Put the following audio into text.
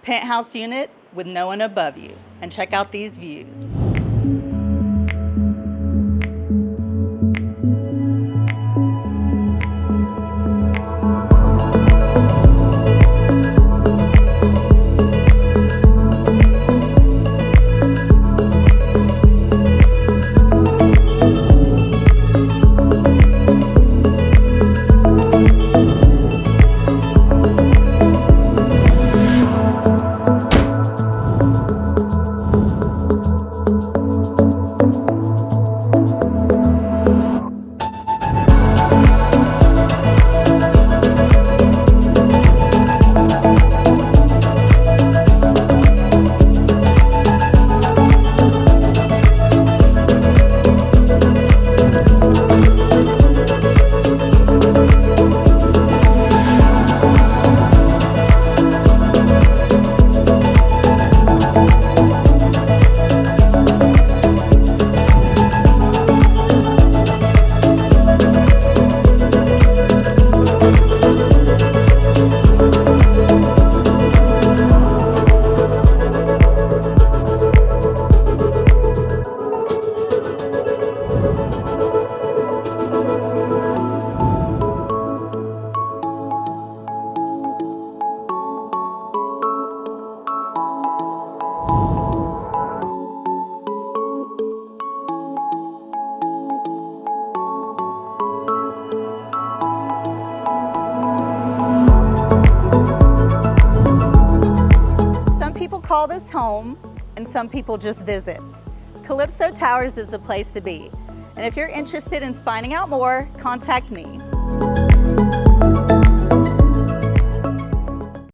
Penthouse unit with no one above you. And check out these views. People call this home, and some people just visit. Calypso Towers is the place to be. And if you're interested in finding out more, contact me.